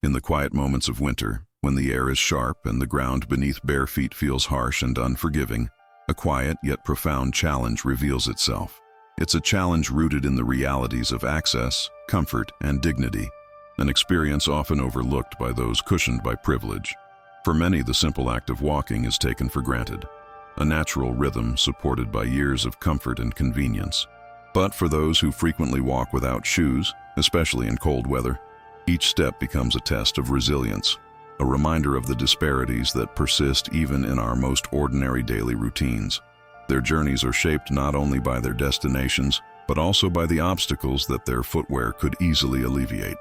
In the quiet moments of winter, when the air is sharp and the ground beneath bare feet feels harsh and unforgiving, a quiet yet profound challenge reveals itself. It's a challenge rooted in the realities of access, comfort, and dignity, an experience often overlooked by those cushioned by privilege. For many, the simple act of walking is taken for granted, a natural rhythm supported by years of comfort and convenience. But for those who frequently walk without shoes, especially in cold weather, each step becomes a test of resilience, a reminder of the disparities that persist even in our most ordinary daily routines. Their journeys are shaped not only by their destinations, but also by the obstacles that their footwear could easily alleviate.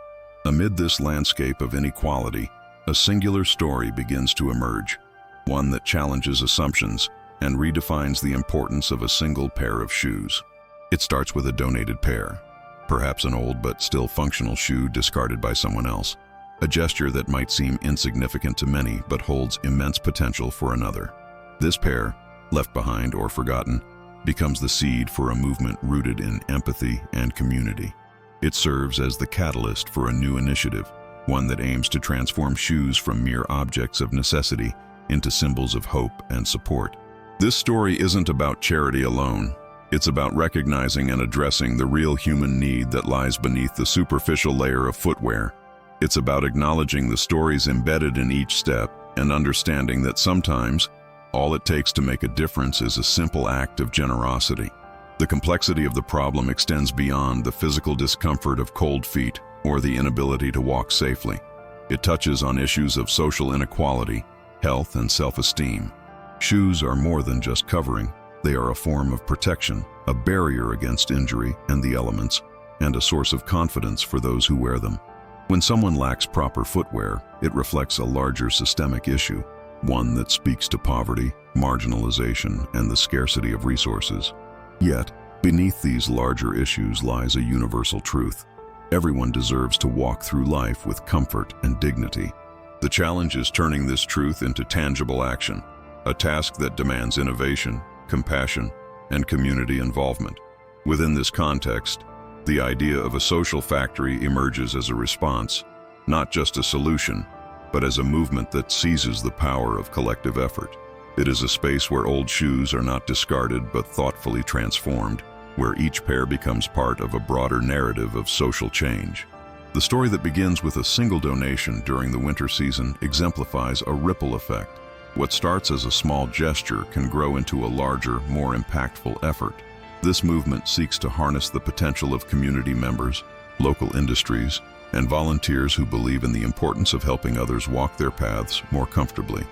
Amid this landscape of inequality, a singular story begins to emerge, one that challenges assumptions and redefines the importance of a single pair of shoes. It starts with a donated pair, perhaps an old but still functional shoe discarded by someone else, a gesture that might seem insignificant to many but holds immense potential for another. This pair, left behind or forgotten, becomes the seed for a movement rooted in empathy and community. It serves as the catalyst for a new initiative, one that aims to transform shoes from mere objects of necessity into symbols of hope and support. This story isn't about charity alone. It's about recognizing and addressing the real human need that lies beneath the superficial layer of footwear. It's about acknowledging the stories embedded in each step and understanding that sometimes all it takes to make a difference is a simple act of generosity. The complexity of the problem extends beyond the physical discomfort of cold feet or the inability to walk safely. It touches on issues of social inequality, health, and self-esteem. Shoes are more than just covering. They are a form of protection, a barrier against injury and the elements, and a source of confidence for those who wear them. When someone lacks proper footwear, it reflects a larger systemic issue, one that speaks to poverty, marginalization, and the scarcity of resources. Yet, beneath these larger issues lies a universal truth. Everyone deserves to walk through life with comfort and dignity. The challenge is turning this truth into tangible action, a task that demands innovation, compassion, and community involvement. Within this context, the idea of a social factory emerges as a response, not just a solution, but as a movement that seizes the power of collective effort. It is a space where old shoes are not discarded but thoughtfully transformed, where each pair becomes part of a broader narrative of social change. The story that begins with a single donation during the winter season exemplifies a ripple effect. What starts as a small gesture can grow into a larger, more impactful effort. This movement seeks to harness the potential of community members, local industries, and volunteers who believe in the importance of helping others walk their paths more comfortably.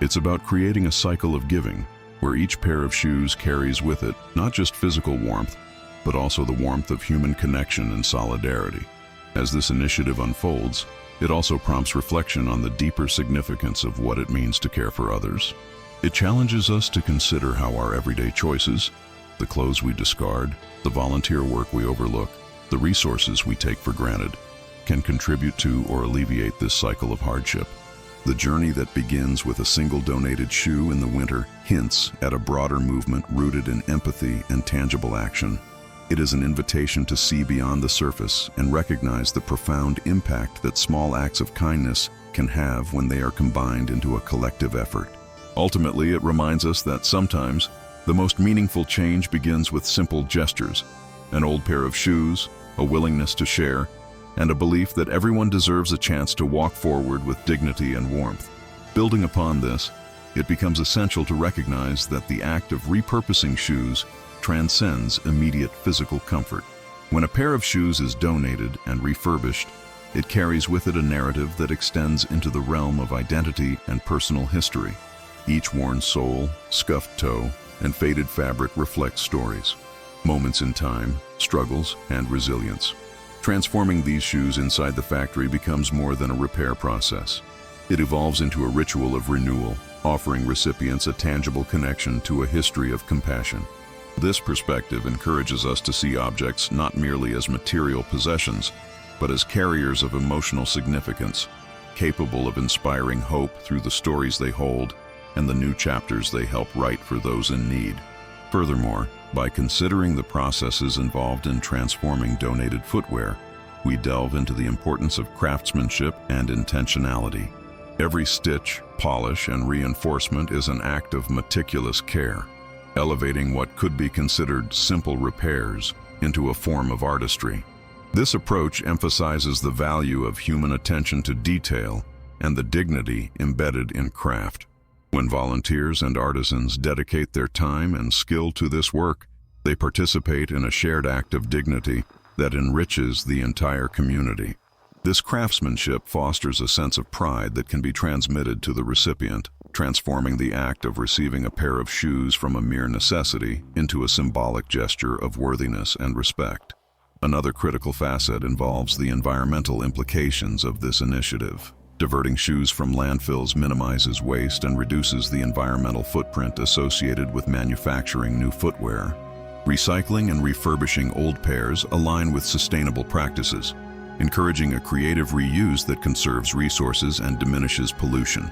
It's about creating a cycle of giving, where each pair of shoes carries with it not just physical warmth, but also the warmth of human connection and solidarity. As this initiative unfolds, it also prompts reflection on the deeper significance of what it means to care for others. It challenges us to consider how our everyday choices, the clothes we discard, the volunteer work we overlook, the resources we take for granted, can contribute to or alleviate this cycle of hardship. The journey that begins with a single donated shoe in the winter hints at a broader movement rooted in empathy and tangible action. It is an invitation to see beyond the surface and recognize the profound impact that small acts of kindness can have when they are combined into a collective effort. Ultimately, it reminds us that sometimes the most meaningful change begins with simple gestures, an old pair of shoes, a willingness to share, and a belief that everyone deserves a chance to walk forward with dignity and warmth. Building upon this, it becomes essential to recognize that the act of repurposing shoes transcends immediate physical comfort. When a pair of shoes is donated and refurbished, it carries with it a narrative that extends into the realm of identity and personal history. Each worn sole, scuffed toe, and faded fabric reflect stories, moments in time, struggles, and resilience. Transforming these shoes inside the factory becomes more than a repair process. It evolves into a ritual of renewal, offering recipients a tangible connection to a history of compassion. This perspective encourages us to see objects not merely as material possessions, but as carriers of emotional significance, capable of inspiring hope through the stories they hold and the new chapters they help write for those in need. Furthermore, by considering the processes involved in transforming donated footwear, we delve into the importance of craftsmanship and intentionality. Every stitch, polish, and reinforcement is an act of meticulous care, elevating what could be considered simple repairs into a form of artistry. This approach emphasizes the value of human attention to detail and the dignity embedded in craft. When volunteers and artisans dedicate their time and skill to this work, they participate in a shared act of dignity that enriches the entire community. This craftsmanship fosters a sense of pride that can be transmitted to the recipient, transforming the act of receiving a pair of shoes from a mere necessity into a symbolic gesture of worthiness and respect. Another critical facet involves the environmental implications of this initiative. Diverting shoes from landfills minimizes waste and reduces the environmental footprint associated with manufacturing new footwear. Recycling and refurbishing old pairs align with sustainable practices, encouraging a creative reuse that conserves resources and diminishes pollution.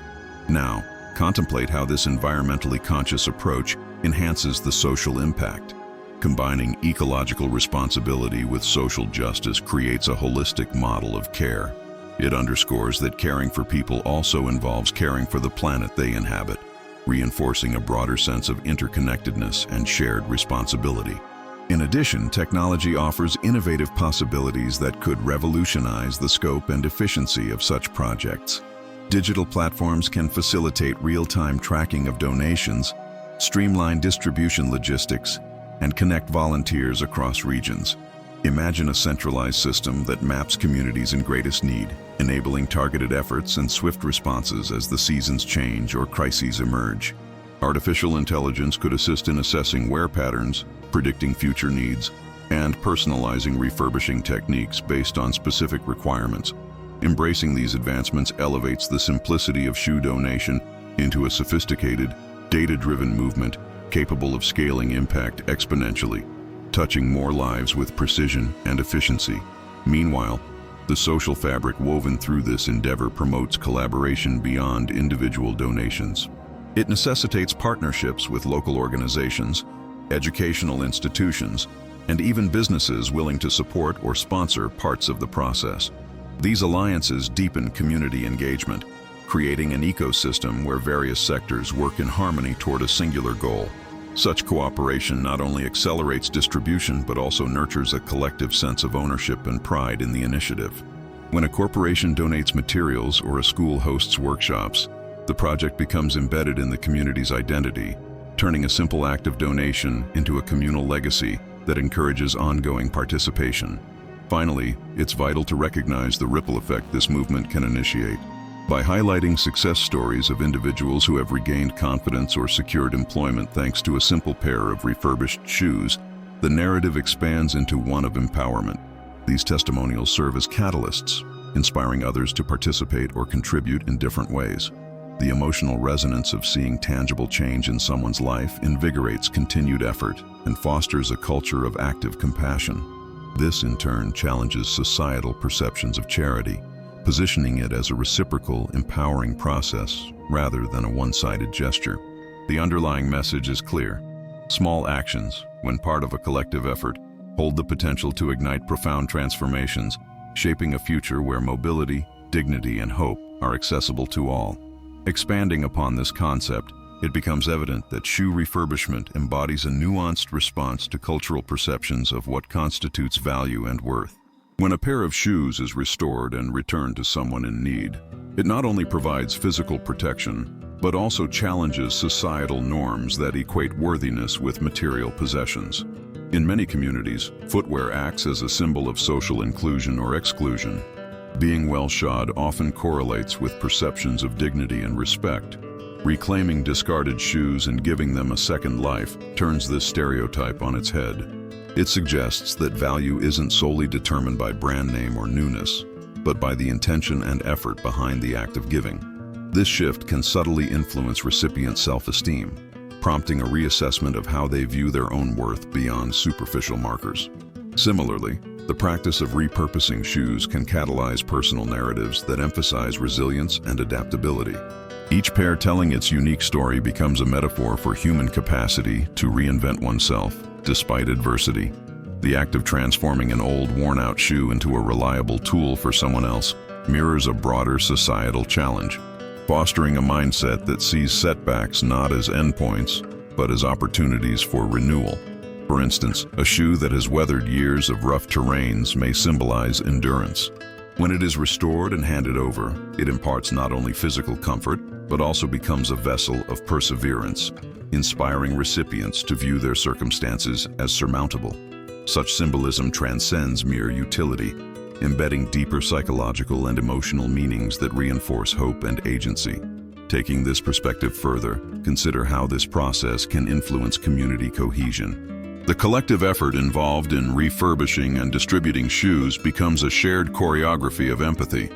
Now, contemplate how this environmentally conscious approach enhances the social impact. Combining ecological responsibility with social justice creates a holistic model of care. It underscores that caring for people also involves caring for the planet they inhabit, reinforcing a broader sense of interconnectedness and shared responsibility. In addition, technology offers innovative possibilities that could revolutionize the scope and efficiency of such projects. Digital platforms can facilitate real-time tracking of donations, streamline distribution logistics, and connect volunteers across regions. Imagine a centralized system that maps communities in greatest need, enabling targeted efforts and swift responses as the seasons change or crises emerge. Artificial intelligence could assist in assessing wear patterns, predicting future needs, and personalizing refurbishing techniques based on specific requirements. Embracing these advancements elevates the simplicity of shoe donation into a sophisticated, data-driven movement capable of scaling impact exponentially, touching more lives with precision and efficiency. Meanwhile, the social fabric woven through this endeavor promotes collaboration beyond individual donations. It necessitates partnerships with local organizations, educational institutions, and even businesses willing to support or sponsor parts of the process. These alliances deepen community engagement, creating an ecosystem where various sectors work in harmony toward a singular goal. Such cooperation not only accelerates distribution but also nurtures a collective sense of ownership and pride in the initiative. When a corporation donates materials or a school hosts workshops, the project becomes embedded in the community's identity, turning a simple act of donation into a communal legacy that encourages ongoing participation. Finally, it's vital to recognize the ripple effect this movement can initiate. By highlighting success stories of individuals who have regained confidence or secured employment thanks to a simple pair of refurbished shoes, the narrative expands into one of empowerment. These testimonials serve as catalysts, inspiring others to participate or contribute in different ways. The emotional resonance of seeing tangible change in someone's life invigorates continued effort and fosters a culture of active compassion. This, in turn, challenges societal perceptions of charity, positioning it as a reciprocal, empowering process rather than a one-sided gesture. The underlying message is clear. Small actions, when part of a collective effort, hold the potential to ignite profound transformations, shaping a future where mobility, dignity, and hope are accessible to all. Expanding upon this concept, it becomes evident that shoe refurbishment embodies a nuanced response to cultural perceptions of what constitutes value and worth. When a pair of shoes is restored and returned to someone in need, it not only provides physical protection, but also challenges societal norms that equate worthiness with material possessions. In many communities, footwear acts as a symbol of social inclusion or exclusion. Being well-shod often correlates with perceptions of dignity and respect. Reclaiming discarded shoes and giving them a second life turns this stereotype on its head. It suggests that value isn't solely determined by brand name or newness, but by the intention and effort behind the act of giving. This shift can subtly influence recipient self-esteem, prompting a reassessment of how they view their own worth beyond superficial markers. Similarly, the practice of repurposing shoes can catalyze personal narratives that emphasize resilience and adaptability. Each pair telling its unique story becomes a metaphor for human capacity to reinvent oneself despite adversity. The act of transforming an old, worn-out shoe into a reliable tool for someone else mirrors a broader societal challenge, fostering a mindset that sees setbacks not as endpoints, but as opportunities for renewal. For instance, a shoe that has weathered years of rough terrains may symbolize endurance. When it is restored and handed over, it imparts not only physical comfort, but also becomes a vessel of perseverance, inspiring recipients to view their circumstances as surmountable. Such symbolism transcends mere utility, embedding deeper psychological and emotional meanings that reinforce hope and agency. Taking this perspective further, consider how this process can influence community cohesion. The collective effort involved in refurbishing and distributing shoes becomes a shared choreography of empathy.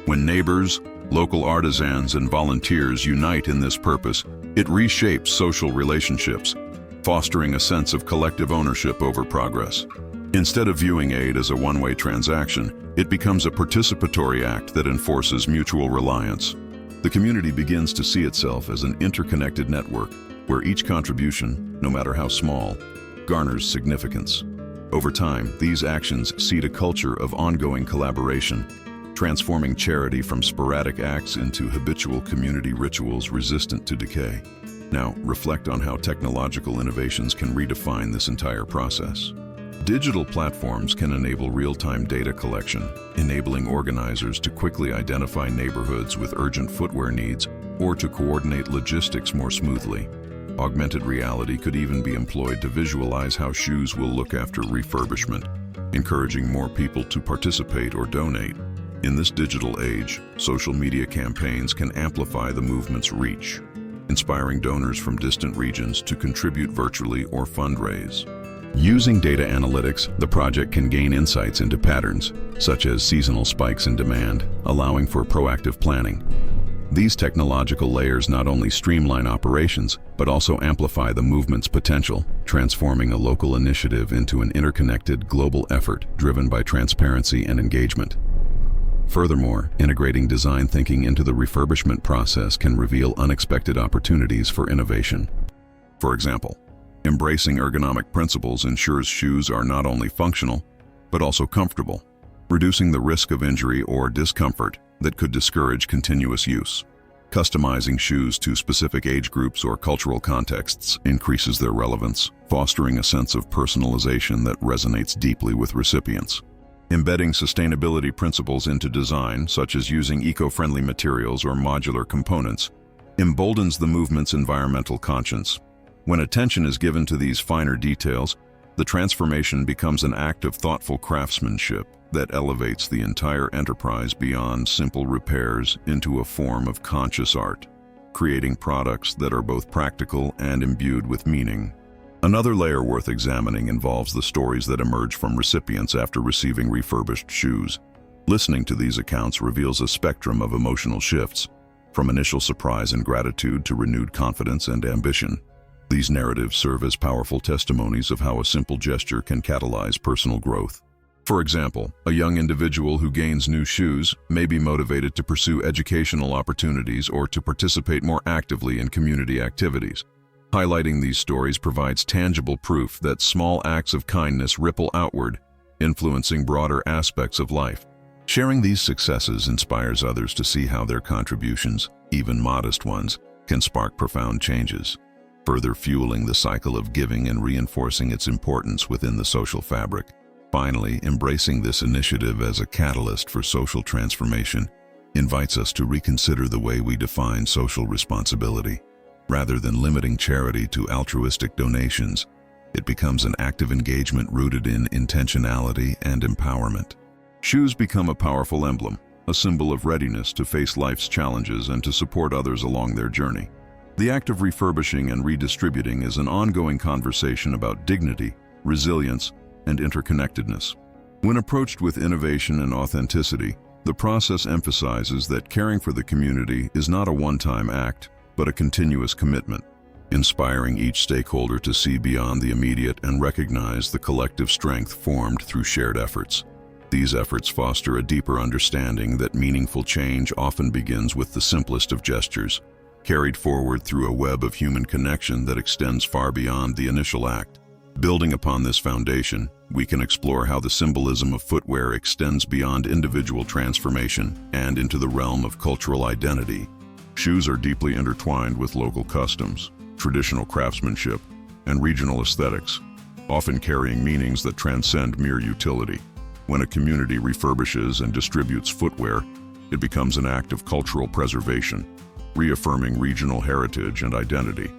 When neighbors, local artisans, and volunteers unite in this purpose, it reshapes social relationships, fostering a sense of collective ownership over progress. Instead of viewing aid as a one-way transaction, it becomes a participatory act that enforces mutual reliance. The community begins to see itself as an interconnected network where each contribution, no matter how small, garners significance. Over time, these actions seed a culture of ongoing collaboration, transforming charity from sporadic acts into habitual community rituals resistant to decay. Now, reflect on how technological innovations can redefine this entire process. Digital platforms can enable real-time data collection, enabling organizers to quickly identify neighborhoods with urgent footwear needs or to coordinate logistics more smoothly. Augmented reality could even be employed to visualize how shoes will look after refurbishment, encouraging more people to participate or donate. In this digital age, social media campaigns can amplify the movement's reach, inspiring donors from distant regions to contribute virtually or fundraise. Using data analytics, the project can gain insights into patterns, such as seasonal spikes in demand, allowing for proactive planning. These technological layers not only streamline operations, but also amplify the movement's potential, transforming a local initiative into an interconnected global effort driven by transparency and engagement. Furthermore, integrating design thinking into the refurbishment process can reveal unexpected opportunities for innovation. For example, embracing ergonomic principles ensures shoes are not only functional, but also comfortable, reducing the risk of injury or discomfort that could discourage continuous use. Customizing shoes to specific age groups or cultural contexts increases their relevance, fostering a sense of personalization that resonates deeply with recipients. Embedding sustainability principles into design, such as using eco-friendly materials or modular components, emboldens the movement's environmental conscience. When attention is given to these finer details, the transformation becomes an act of thoughtful craftsmanship that elevates the entire enterprise beyond simple repairs into a form of conscious art, creating products that are both practical and imbued with meaning. Another layer worth examining involves the stories that emerge from recipients after receiving refurbished shoes. Listening to these accounts reveals a spectrum of emotional shifts, from initial surprise and gratitude to renewed confidence and ambition. These narratives serve as powerful testimonies of how a simple gesture can catalyze personal growth. For example, a young individual who gains new shoes may be motivated to pursue educational opportunities or to participate more actively in community activities. Highlighting these stories provides tangible proof that small acts of kindness ripple outward, influencing broader aspects of life. Sharing these successes inspires others to see how their contributions, even modest ones, can spark profound changes, further fueling the cycle of giving and reinforcing its importance within the social fabric. Finally, embracing this initiative as a catalyst for social transformation invites us to reconsider the way we define social responsibility. Rather than limiting charity to altruistic donations, it becomes an active engagement rooted in intentionality and empowerment. Shoes become a powerful emblem, a symbol of readiness to face life's challenges and to support others along their journey. The act of refurbishing and redistributing is an ongoing conversation about dignity, resilience, and interconnectedness. When approached with innovation and authenticity, the process emphasizes that caring for the community is not a one-time act, but a continuous commitment, inspiring each stakeholder to see beyond the immediate and recognize the collective strength formed through shared efforts. These efforts foster a deeper understanding that meaningful change often begins with the simplest of gestures, carried forward through a web of human connection that extends far beyond the initial act. Building upon this foundation, we can explore how the symbolism of footwear extends beyond individual transformation and into the realm of cultural identity. Shoes are deeply intertwined with local customs, traditional craftsmanship, and regional aesthetics, often carrying meanings that transcend mere utility. When a community refurbishes and distributes footwear, it becomes an act of cultural preservation, reaffirming regional heritage and identity.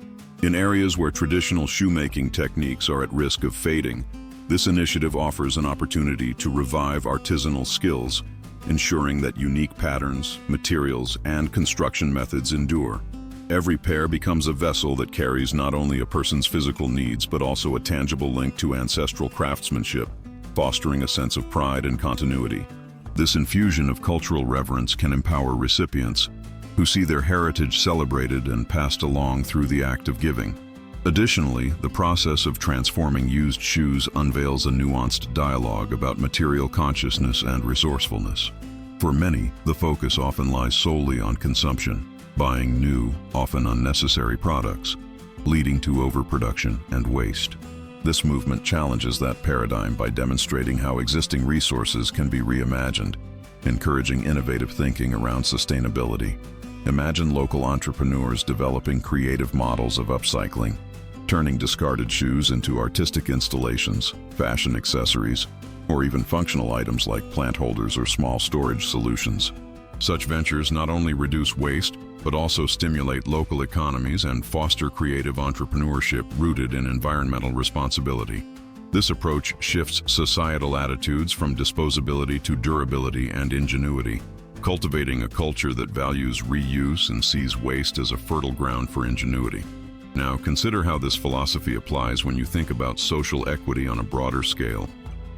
In areas where traditional shoemaking techniques are at risk of fading, this initiative offers an opportunity to revive artisanal skills, ensuring that unique patterns, materials, and construction methods endure. Every pair becomes a vessel that carries not only a person's physical needs but also a tangible link to ancestral craftsmanship, fostering a sense of pride and continuity. This infusion of cultural reverence can empower recipients who see their heritage celebrated and passed along through the act of giving. Additionally, the process of transforming used shoes unveils a nuanced dialogue about material consciousness and resourcefulness. For many, the focus often lies solely on consumption, buying new, often unnecessary products, leading to overproduction and waste. This movement challenges that paradigm by demonstrating how existing resources can be reimagined, encouraging innovative thinking around sustainability. Imagine local entrepreneurs developing creative models of upcycling, turning discarded shoes into artistic installations, fashion accessories, or even functional items like plant holders or small storage solutions. Such ventures not only reduce waste, but also stimulate local economies and foster creative entrepreneurship rooted in environmental responsibility. This approach shifts societal attitudes from disposability to durability and ingenuity, cultivating a culture that values reuse and sees waste as a fertile ground for ingenuity. Now, consider how this philosophy applies when you think about social equity on a broader scale.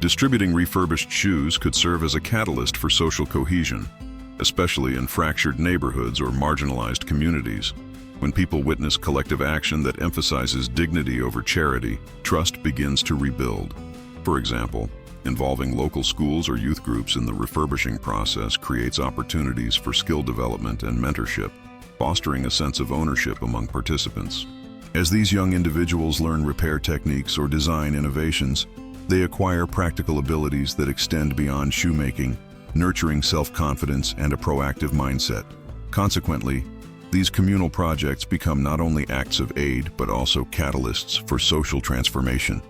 Distributing refurbished shoes could serve as a catalyst for social cohesion, especially in fractured neighborhoods or marginalized communities. When people witness collective action that emphasizes dignity over charity, trust begins to rebuild. For example, involving local schools or youth groups in the refurbishing process creates opportunities for skill development and mentorship, fostering a sense of ownership among participants. As these young individuals learn repair techniques or design innovations, they acquire practical abilities that extend beyond shoemaking, nurturing self-confidence and a proactive mindset. Consequently, these communal projects become not only acts of aid but also catalysts for social transformation,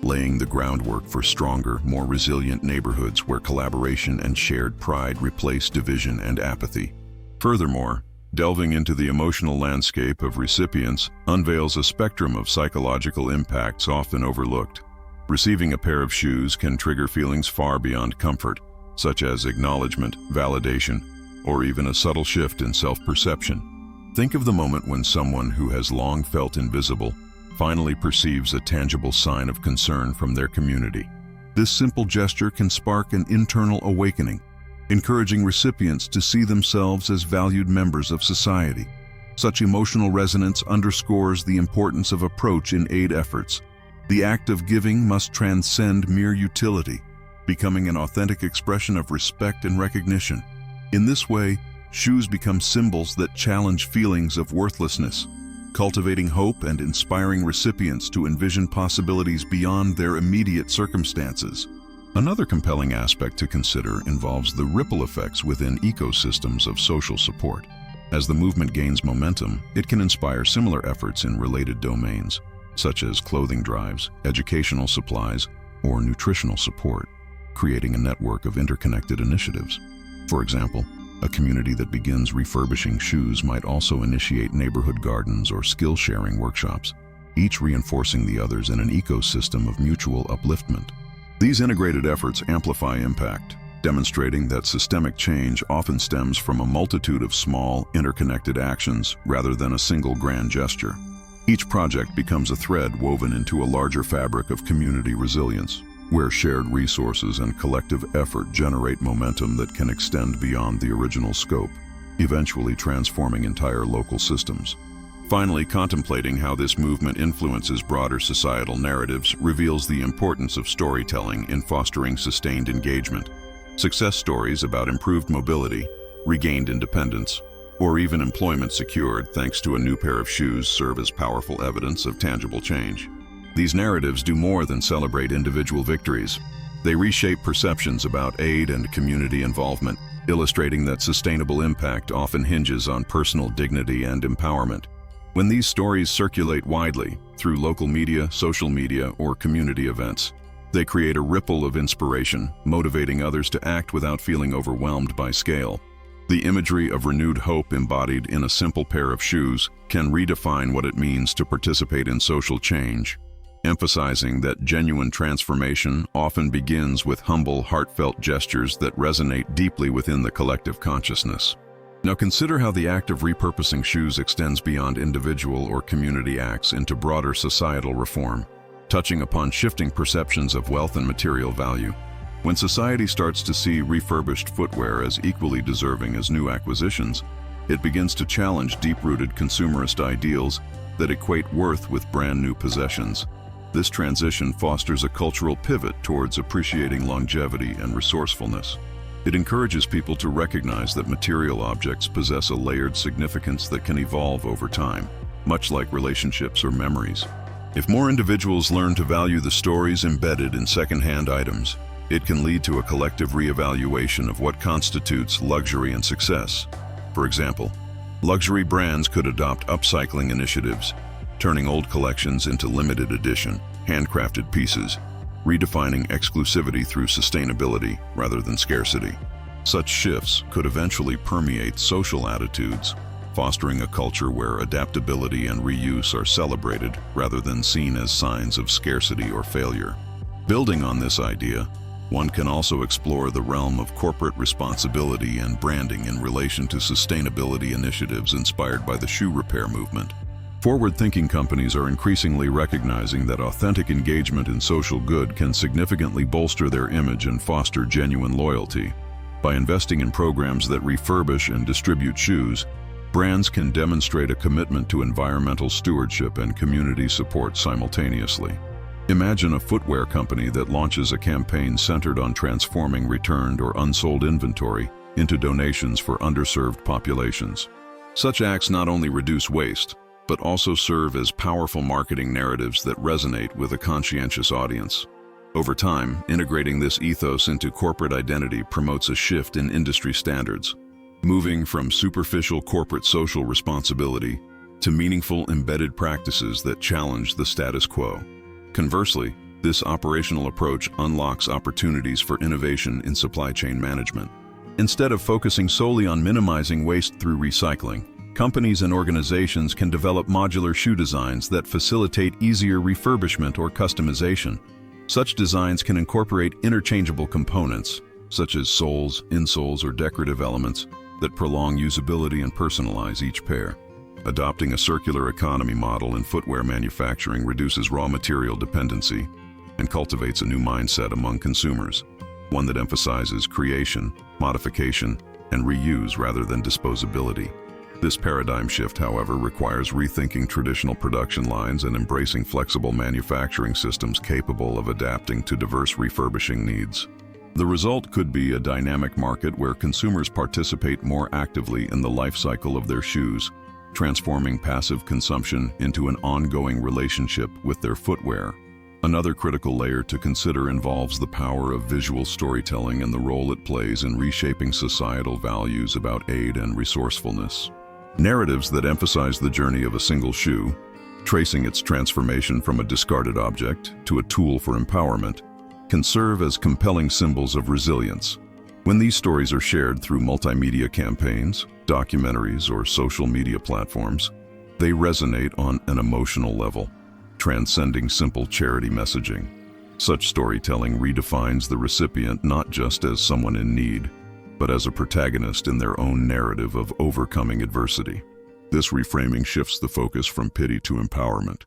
laying the groundwork for stronger, more resilient neighborhoods where collaboration and shared pride replace division and apathy. Furthermore, delving into the emotional landscape of recipients unveils a spectrum of psychological impacts often overlooked. Receiving a pair of shoes can trigger feelings far beyond comfort, such as acknowledgement, validation, or even a subtle shift in self-perception. Think of the moment when someone who has long felt invisible finally perceives a tangible sign of concern from their community. This simple gesture can spark an internal awakening, encouraging recipients to see themselves as valued members of society. Such emotional resonance underscores the importance of approach in aid efforts. The act of giving must transcend mere utility, becoming an authentic expression of respect and recognition. In this way, shoes become symbols that challenge feelings of worthlessness, cultivating hope and inspiring recipients to envision possibilities beyond their immediate circumstances. Another compelling aspect to consider involves the ripple effects within ecosystems of social support. As the movement gains momentum, it can inspire similar efforts in related domains, such as clothing drives, educational supplies, or nutritional support, creating a network of interconnected initiatives. For example, a community that begins refurbishing shoes might also initiate neighborhood gardens or skill-sharing workshops, each reinforcing the others in an ecosystem of mutual upliftment. These integrated efforts amplify impact, demonstrating that systemic change often stems from a multitude of small, interconnected actions rather than a single grand gesture. Each project becomes a thread woven into a larger fabric of community resilience, where shared resources and collective effort generate momentum that can extend beyond the original scope, eventually transforming entire local systems. Finally, contemplating how this movement influences broader societal narratives reveals the importance of storytelling in fostering sustained engagement. Success stories about improved mobility, regained independence, or even employment secured thanks to a new pair of shoes serve as powerful evidence of tangible change. These narratives do more than celebrate individual victories. They reshape perceptions about aid and community involvement, illustrating that sustainable impact often hinges on personal dignity and empowerment. When these stories circulate widely, through local media, social media, or community events, they create a ripple of inspiration, motivating others to act without feeling overwhelmed by scale. The imagery of renewed hope embodied in a simple pair of shoes can redefine what it means to participate in social change, emphasizing that genuine transformation often begins with humble, heartfelt gestures that resonate deeply within the collective consciousness. Now consider how the act of repurposing shoes extends beyond individual or community acts into broader societal reform, touching upon shifting perceptions of wealth and material value. When society starts to see refurbished footwear as equally deserving as new acquisitions, it begins to challenge deep-rooted consumerist ideals that equate worth with brand-new possessions. This transition fosters a cultural pivot towards appreciating longevity and resourcefulness. It encourages people to recognize that material objects possess a layered significance that can evolve over time, much like relationships or memories. If more individuals learn to value the stories embedded in second-hand items, it can lead to a collective reevaluation of what constitutes luxury and success. For example, luxury brands could adopt upcycling initiatives, turning old collections into limited edition, handcrafted pieces, redefining exclusivity through sustainability rather than scarcity. Such shifts could eventually permeate social attitudes, fostering a culture where adaptability and reuse are celebrated rather than seen as signs of scarcity or failure. Building on this idea, one can also explore the realm of corporate responsibility and branding in relation to sustainability initiatives inspired by the shoe repair movement. Forward-thinking companies are increasingly recognizing that authentic engagement in social good can significantly bolster their image and foster genuine loyalty. By investing in programs that refurbish and distribute shoes, brands can demonstrate a commitment to environmental stewardship and community support simultaneously. Imagine a footwear company that launches a campaign centered on transforming returned or unsold inventory into donations for underserved populations. Such acts not only reduce waste, but also serve as powerful marketing narratives that resonate with a conscientious audience. Over time, integrating this ethos into corporate identity promotes a shift in industry standards, moving from superficial corporate social responsibility to meaningful embedded practices that challenge the status quo. Conversely, this operational approach unlocks opportunities for innovation in supply chain management. Instead of focusing solely on minimizing waste through recycling, companies and organizations can develop modular shoe designs that facilitate easier refurbishment or customization. Such designs can incorporate interchangeable components, such as soles, insoles, or decorative elements that prolong usability and personalize each pair. Adopting a circular economy model in footwear manufacturing reduces raw material dependency and cultivates a new mindset among consumers, one that emphasizes creation, modification, and reuse rather than disposability. This paradigm shift, however, requires rethinking traditional production lines and embracing flexible manufacturing systems capable of adapting to diverse refurbishing needs. The result could be a dynamic market where consumers participate more actively in the life cycle of their shoes, transforming passive consumption into an ongoing relationship with their footwear. Another critical layer to consider involves the power of visual storytelling and the role it plays in reshaping societal values about aid and resourcefulness. Narratives that emphasize the journey of a single shoe, tracing its transformation from a discarded object to a tool for empowerment, can serve as compelling symbols of resilience. When these stories are shared through multimedia campaigns, documentaries, or social media platforms, they resonate on an emotional level, transcending simple charity messaging. Such storytelling redefines the recipient not just as someone in need, but as a protagonist in their own narrative of overcoming adversity. This reframing shifts the focus from pity to empowerment,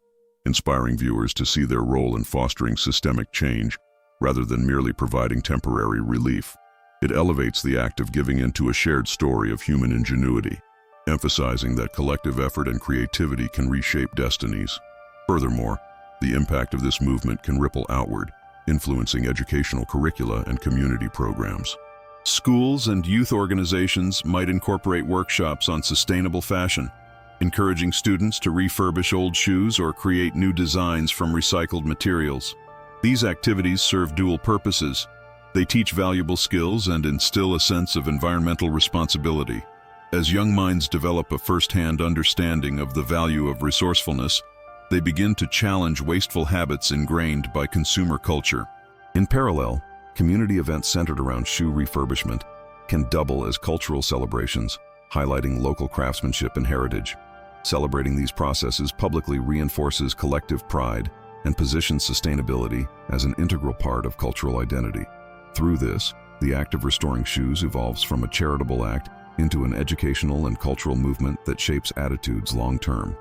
inspiring viewers to see their role in fostering systemic change rather than merely providing temporary relief. It elevates the act of giving into a shared story of human ingenuity, emphasizing that collective effort and creativity can reshape destinies. Furthermore, the impact of this movement can ripple outward, influencing educational curricula and community programs. Schools and youth organizations might incorporate workshops on sustainable fashion, encouraging students to refurbish old shoes or create new designs from recycled materials. These activities serve dual purposes. They teach valuable skills and instill a sense of environmental responsibility. As young minds develop a first-hand understanding of the value of resourcefulness, they begin to challenge wasteful habits ingrained by consumer culture. In parallel, community events centered around shoe refurbishment can double as cultural celebrations, highlighting local craftsmanship and heritage. Celebrating these processes publicly reinforces collective pride and positions sustainability as an integral part of cultural identity. Through this, the act of restoring shoes evolves from a charitable act into an educational and cultural movement that shapes attitudes long-term.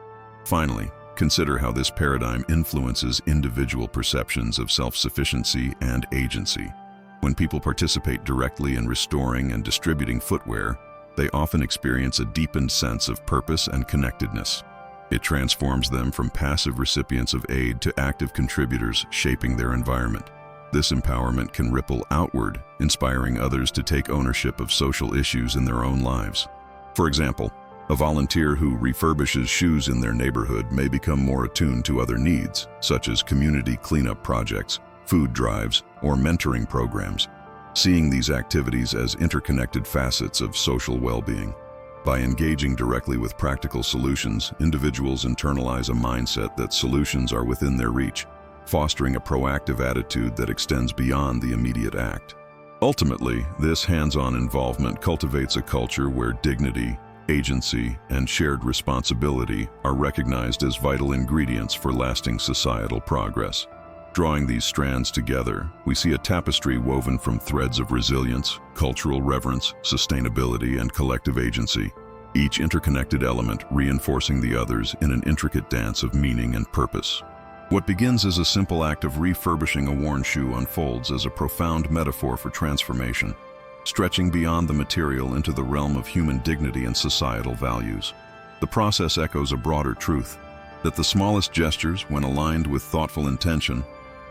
Finally, consider how this paradigm influences individual perceptions of self-sufficiency and agency. When people participate directly in restoring and distributing footwear, they often experience a deepened sense of purpose and connectedness. It transforms them from passive recipients of aid to active contributors shaping their environment. This empowerment can ripple outward, inspiring others to take ownership of social issues in their own lives. For example, a volunteer who refurbishes shoes in their neighborhood may become more attuned to other needs, such as community cleanup projects, food drives, or mentoring programs, seeing these activities as interconnected facets of social well-being. By engaging directly with practical solutions, individuals internalize a mindset that solutions are within their reach, fostering a proactive attitude that extends beyond the immediate act. Ultimately, this hands-on involvement cultivates a culture where dignity, agency, and shared responsibility are recognized as vital ingredients for lasting societal progress. Drawing these strands together, we see a tapestry woven from threads of resilience, cultural reverence, sustainability, and collective agency, each interconnected element reinforcing the others in an intricate dance of meaning and purpose. What begins as a simple act of refurbishing a worn shoe unfolds as a profound metaphor for transformation, stretching beyond the material into the realm of human dignity and societal values. The process echoes a broader truth, that the smallest gestures, when aligned with thoughtful intention,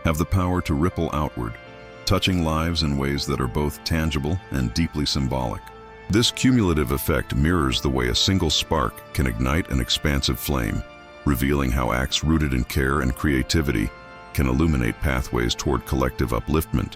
have the power to ripple outward, touching lives in ways that are both tangible and deeply symbolic. This cumulative effect mirrors the way a single spark can ignite an expansive flame, revealing how acts rooted in care and creativity can illuminate pathways toward collective upliftment.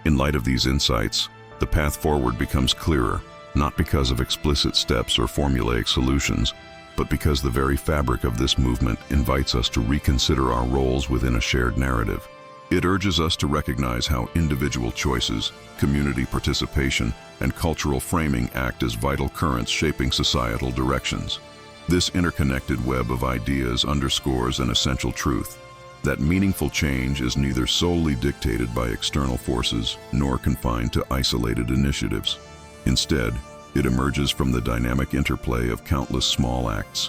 In light of these insights, the path forward becomes clearer, not because of explicit steps or formulaic solutions, but because the very fabric of this movement invites us to reconsider our roles within a shared narrative. It urges us to recognize how individual choices, community participation, and cultural framing act as vital currents shaping societal directions. This interconnected web of ideas underscores an essential truth, that meaningful change is neither solely dictated by external forces nor confined to isolated initiatives. Instead, it emerges from the dynamic interplay of countless small acts,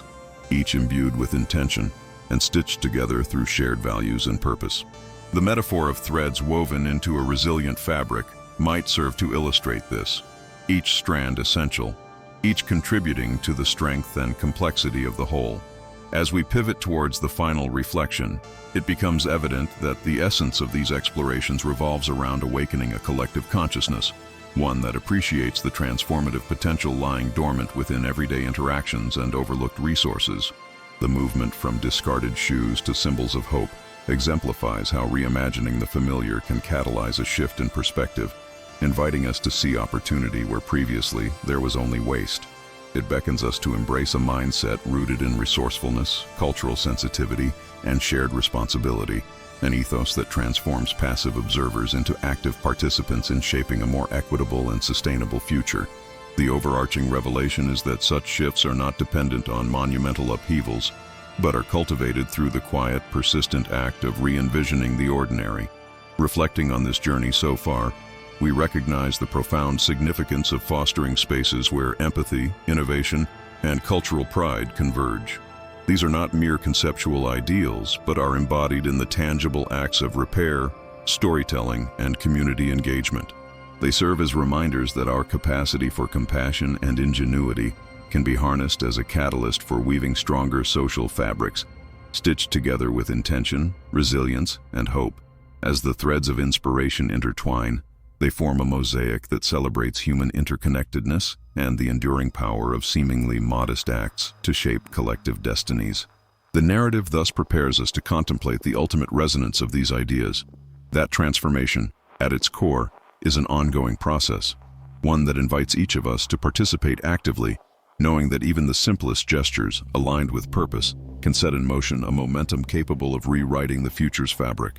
each imbued with intention and stitched together through shared values and purpose. The metaphor of threads woven into a resilient fabric might serve to illustrate this, each strand essential, each contributing to the strength and complexity of the whole. As we pivot towards the final reflection, it becomes evident that the essence of these explorations revolves around awakening a collective consciousness, one that appreciates the transformative potential lying dormant within everyday interactions and overlooked resources. The movement from discarded shoes to symbols of hope exemplifies how reimagining the familiar can catalyze a shift in perspective, inviting us to see opportunity where previously there was only waste. It beckons us to embrace a mindset rooted in resourcefulness, cultural sensitivity, and shared responsibility, an ethos that transforms passive observers into active participants in shaping a more equitable and sustainable future. The overarching revelation is that such shifts are not dependent on monumental upheavals, but are cultivated through the quiet, persistent act of re-envisioning the ordinary. Reflecting on this journey so far, we recognize the profound significance of fostering spaces where empathy, innovation, and cultural pride converge. These are not mere conceptual ideals, but are embodied in the tangible acts of repair, storytelling, and community engagement. They serve as reminders that our capacity for compassion and ingenuity can be harnessed as a catalyst for weaving stronger social fabrics, stitched together with intention, resilience, and hope. As the threads of inspiration intertwine, They form a mosaic that celebrates human interconnectedness and the enduring power of seemingly modest acts to shape collective destinies. The narrative thus prepares us to contemplate the ultimate resonance of these ideas. That transformation, at its core, is an ongoing process, one that invites each of us to participate actively, knowing that even the simplest gestures, aligned with purpose, can set in motion a momentum capable of rewriting the future's fabric.